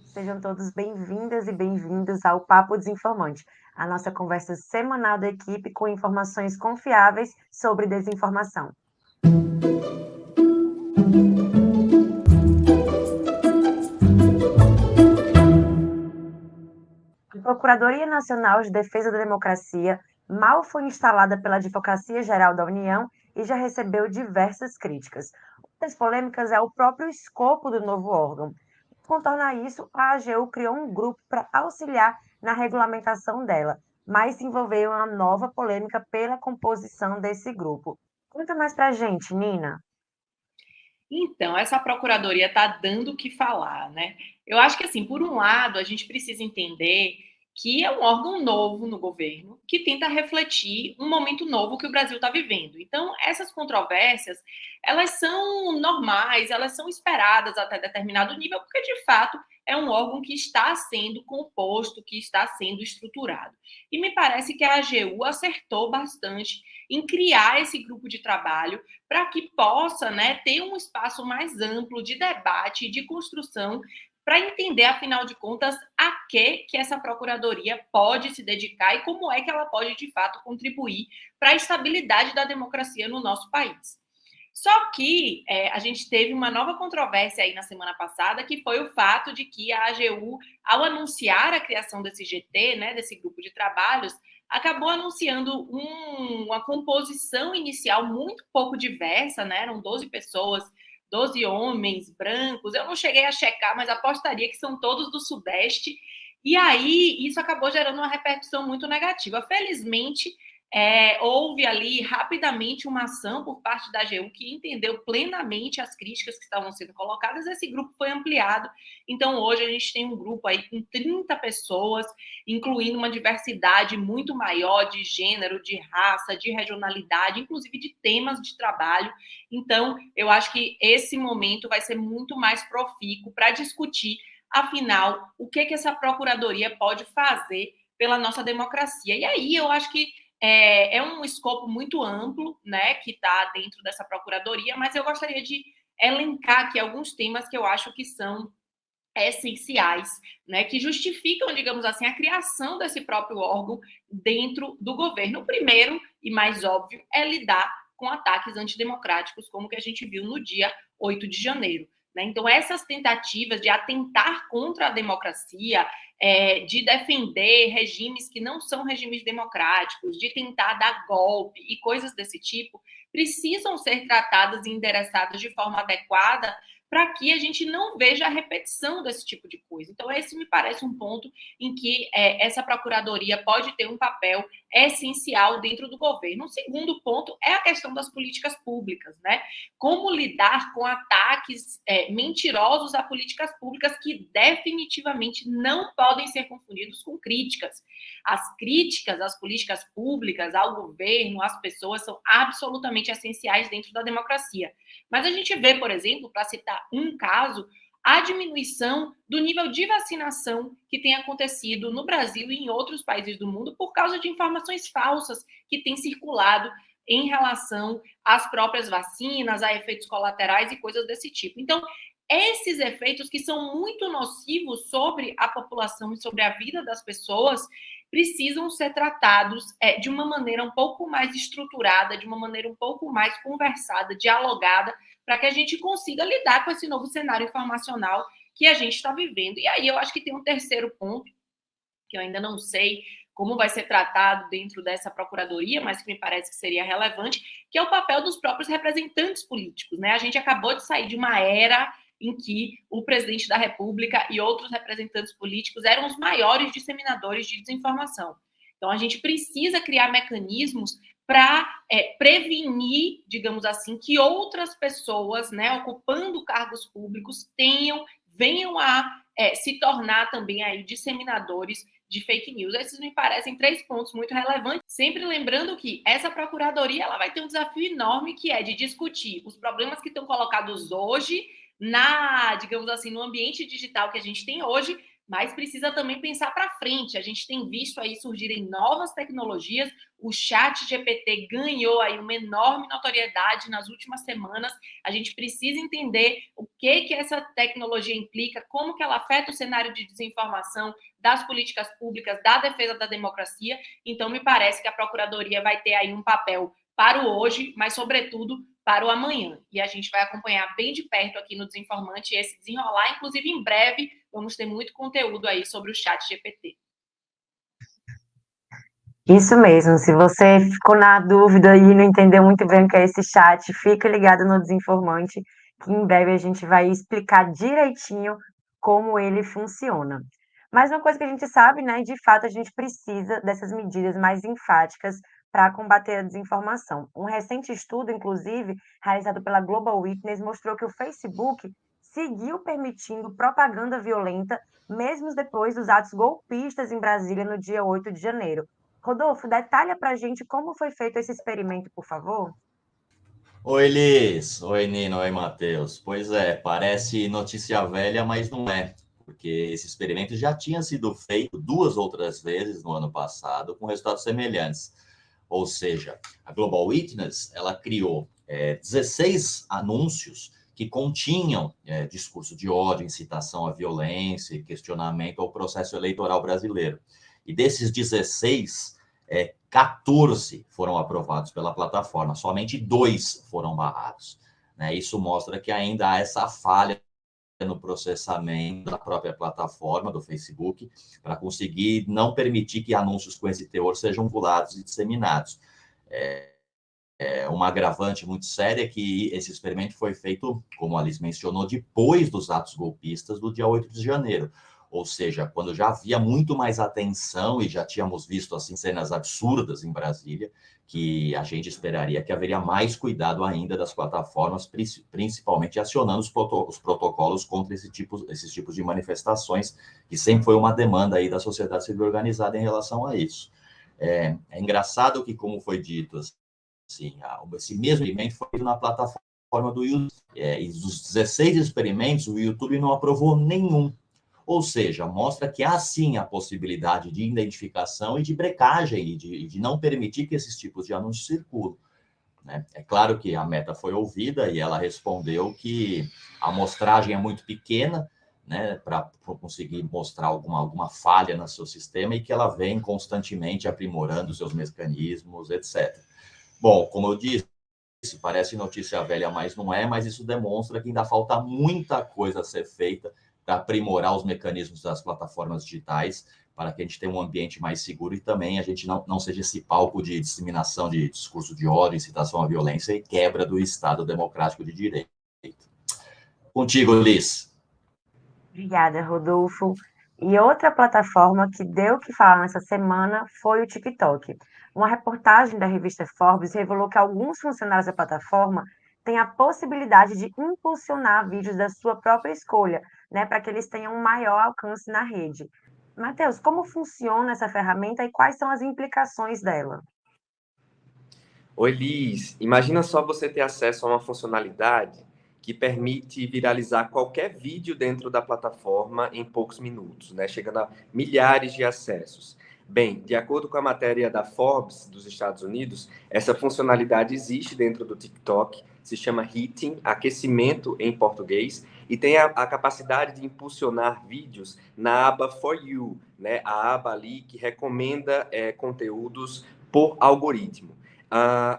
Sejam todos bem-vindas e bem-vindos ao Papo Desinformante, a nossa conversa semanal da equipe com informações confiáveis sobre desinformação. A Procuradoria Nacional de Defesa da Democracia mal foi instalada pela Advocacia Geral da União e já recebeu diversas críticas. Uma das polêmicas é o próprio escopo do novo órgão. Para contornar isso, a AGU criou um grupo para auxiliar na regulamentação dela, mas se envolveu em uma nova polêmica pela composição desse grupo. Conta mais para a gente, Nina. Então, essa procuradoria está dando o que falar, né? Eu acho que, assim, por um lado, a gente precisa entender que é um órgão novo no governo que tenta refletir um momento novo que o Brasil está vivendo. Então, essas controvérsias, elas são normais, elas são esperadas até determinado nível, porque, de fato, é um órgão que está sendo composto, que está sendo estruturado. E me parece que a AGU acertou bastante em criar esse grupo de trabalho para que possa, né, ter um espaço mais amplo de debate e de construção para entender, afinal de contas, a que essa procuradoria pode se dedicar e como é que ela pode, de fato, contribuir para a estabilidade da democracia no nosso país. Só que a gente teve uma nova controvérsia aí na semana passada, que foi o fato de que a AGU, ao anunciar a criação desse GT, né, desse grupo de trabalhos, acabou anunciando uma composição inicial muito pouco diversa, né? Eram 12 pessoas, 12 homens brancos. Eu não cheguei a checar, mas apostaria que são todos do Sudeste. E aí, isso acabou gerando uma repercussão muito negativa. Felizmente, houve ali rapidamente uma ação por parte da AGU que entendeu plenamente as críticas que estavam sendo colocadas. Esse grupo foi ampliado. Então, hoje, a gente tem um grupo aí com 30 pessoas, incluindo uma diversidade muito maior de gênero, de raça, de regionalidade, inclusive de temas de trabalho. Então, eu acho que esse momento vai ser muito mais profícuo para discutir, afinal, o que essa procuradoria pode fazer pela nossa democracia. E aí, eu acho que é um escopo muito amplo, né, que está dentro dessa procuradoria, mas eu gostaria de elencar aqui alguns temas que eu acho que são essenciais, né, que justificam, digamos assim, a criação desse próprio órgão dentro do governo. O primeiro e mais óbvio é lidar com ataques antidemocráticos, como que a gente viu no dia 8 de janeiro. Né? Então, essas tentativas de atentar contra a democracia, de defender regimes que não são regimes democráticos, de tentar dar golpe e coisas desse tipo, precisam ser tratadas e endereçadas de forma adequada para que a gente não veja a repetição desse tipo de coisa. Então, esse me parece um ponto em que essa procuradoria pode ter um papel essencial dentro do governo. Um segundo ponto é a questão das políticas públicas, né? Como lidar com ataques mentirosos a políticas públicas que definitivamente não podem ser confundidos com críticas. As críticas às políticas públicas, ao governo, às pessoas, são absolutamente essenciais dentro da democracia. Mas a gente vê, por exemplo, para citar um caso, a diminuição do nível de vacinação que tem acontecido no Brasil e em outros países do mundo por causa de informações falsas que têm circulado em relação às próprias vacinas, a efeitos colaterais e coisas desse tipo. Então, esses efeitos que são muito nocivos sobre a população e sobre a vida das pessoas precisam ser tratados de uma maneira um pouco mais estruturada, de uma maneira um pouco mais conversada, dialogada, para que a gente consiga lidar com esse novo cenário informacional que a gente está vivendo. E aí eu acho que tem um terceiro ponto, que eu ainda não sei como vai ser tratado dentro dessa procuradoria, mas que me parece que seria relevante, que é o papel dos próprios representantes políticos. Né? A gente acabou de sair de uma era em que o presidente da República e outros representantes políticos eram os maiores disseminadores de desinformação. Então, a gente precisa criar mecanismos para prevenir, digamos assim, que outras pessoas, né, ocupando cargos públicos, venham a se tornar também aí disseminadores de fake news. Esses me parecem 3 pontos muito relevantes, sempre lembrando que essa procuradoria ela vai ter um desafio enorme, que é de discutir os problemas que estão colocados hoje digamos assim, no ambiente digital que a gente tem hoje, mas precisa também pensar para frente. A gente tem visto aí surgirem novas tecnologias, o chat GPT ganhou aí uma enorme notoriedade nas últimas semanas. A gente precisa entender o que essa tecnologia implica, como que ela afeta o cenário de desinformação, das políticas públicas, da defesa da democracia. Então, me parece que a Procuradoria vai ter aí um papel para o hoje, mas, sobretudo, para o amanhã. E a gente vai acompanhar bem de perto aqui no Desinformante esse desenrolar. Inclusive, em breve, vamos ter muito conteúdo aí sobre o chat GPT. Isso mesmo, se você ficou na dúvida e não entendeu muito bem o que é esse chat, fica ligado no Desinformante, que em breve a gente vai explicar direitinho como ele funciona. Mas uma coisa que a gente sabe, né, de fato a gente precisa dessas medidas mais enfáticas para combater a desinformação. Um recente estudo, inclusive, realizado pela Global Witness, mostrou que o Facebook seguiu permitindo propaganda violenta mesmo depois dos atos golpistas em Brasília no dia 8 de janeiro. Rodolfo, detalha pra gente como foi feito esse experimento, por favor. Oi, Liz. Oi, Nino. Oi, Matheus. Pois é, parece notícia velha, mas não é, porque esse experimento já tinha sido feito duas outras vezes no ano passado, com resultados semelhantes. Ou seja, a Global Witness, ela criou 16 anúncios que continham discurso de ódio, incitação à violência e questionamento ao processo eleitoral brasileiro. E desses 16, 14 foram aprovados pela plataforma, somente 2 foram barrados. Né? Isso mostra que ainda há essa falha no processamento da própria plataforma do Facebook para conseguir não permitir que anúncios com esse teor sejam pulados e disseminados. Uma agravante muito séria é que esse experimento foi feito, como a Alice mencionou, depois dos atos golpistas do dia 8 de janeiro. Ou seja, quando já havia muito mais atenção e já tínhamos visto assim cenas absurdas em Brasília, que a gente esperaria que haveria mais cuidado ainda das plataformas, principalmente acionando os protocolos contra esses tipos de manifestações, que sempre foi uma demanda aí da sociedade civil organizada em relação a isso. É engraçado que, como foi dito, assim, esse mesmo experimento foi feito na plataforma do YouTube. E dos 16 experimentos, o YouTube não aprovou nenhum. Ou seja, mostra que há sim a possibilidade de identificação e de brecagem e de não permitir que esses tipos de anúncios circulem. Né? É claro que a Meta foi ouvida e ela respondeu que a amostragem é muito pequena, né, para conseguir mostrar alguma falha no seu sistema e que ela vem constantemente aprimorando seus mecanismos, etc. Bom, como eu disse, parece notícia velha, mas não é, mas isso demonstra que ainda falta muita coisa a ser feita para aprimorar os mecanismos das plataformas digitais, para que a gente tenha um ambiente mais seguro e também a gente não seja esse palco de disseminação de discurso de ódio, incitação à violência e quebra do Estado democrático de direito. Contigo, Liz. Obrigada, Rodolfo. E outra plataforma que deu o que falar nessa semana foi o TikTok. Uma reportagem da revista Forbes revelou que alguns funcionários da plataforma têm a possibilidade de impulsionar vídeos da sua própria escolha, né, para que eles tenham um maior alcance na rede. Matheus, como funciona essa ferramenta e quais são as implicações dela? Oi, Liz. Imagina só você ter acesso a uma funcionalidade que permite viralizar qualquer vídeo dentro da plataforma em poucos minutos, né? Chegando a milhares de acessos. Bem, de acordo com a matéria da Forbes dos Estados Unidos, essa funcionalidade existe dentro do TikTok, se chama Hitting, aquecimento em português, e tem a capacidade de impulsionar vídeos na aba For You, né? A aba ali que recomenda conteúdos por algoritmo.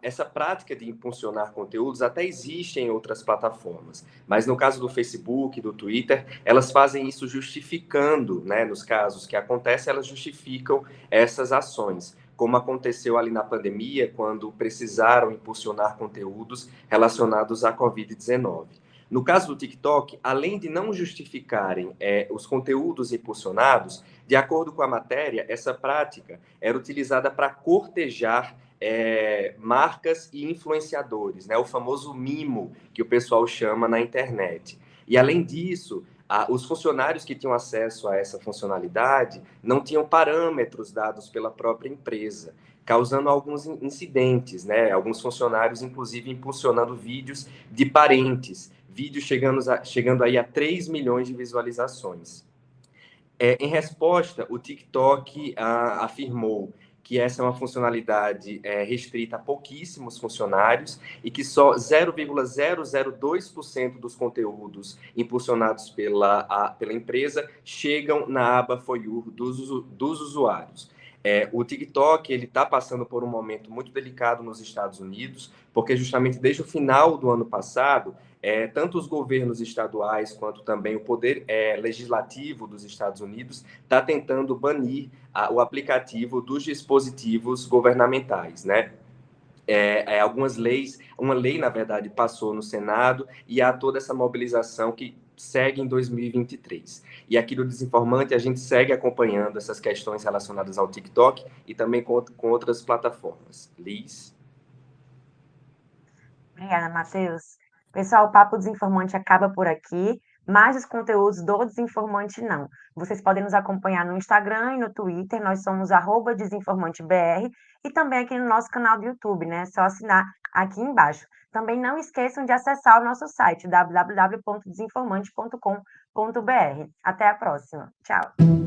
Essa prática de impulsionar conteúdos até existe em outras plataformas, mas no caso do Facebook, do Twitter, elas fazem isso justificando, né, nos casos que acontecem, elas justificam essas ações, como aconteceu ali na pandemia, quando precisaram impulsionar conteúdos relacionados à Covid-19. No caso do TikTok, além de não justificarem os conteúdos impulsionados, de acordo com a matéria, essa prática era utilizada para cortejar marcas e influenciadores, né? O famoso mimo que o pessoal chama na internet. E além disso, os funcionários que tinham acesso a essa funcionalidade não tinham parâmetros dados pela própria empresa, causando alguns incidentes, né? Alguns funcionários, inclusive, impulsionando vídeos de parentes, vídeos chegando aí a 3 milhões de visualizações. Em resposta, o TikTok afirmou que essa é uma funcionalidade restrita a pouquíssimos funcionários e que só 0,002% dos conteúdos impulsionados pela empresa chegam na aba For You dos usuários. O TikTok ele está passando por um momento muito delicado nos Estados Unidos, porque justamente desde o final do ano passado, tanto os governos estaduais quanto também o poder legislativo dos Estados Unidos está tentando banir o aplicativo dos dispositivos governamentais, né? Algumas leis, uma lei, na verdade, passou no Senado e há toda essa mobilização que segue em 2023. E aqui no Desinformante a gente segue acompanhando essas questões relacionadas ao TikTok e também com outras plataformas. Liz? Obrigada, Matheus. Pessoal, o Papo Desinformante acaba por aqui, mas os conteúdos do Desinformante não. Vocês podem nos acompanhar no Instagram e no Twitter, nós somos @desinformantebr e também aqui no nosso canal do YouTube, né? É só assinar aqui embaixo. Também não esqueçam de acessar o nosso site www.desinformante.com.br. Até a próxima. Tchau.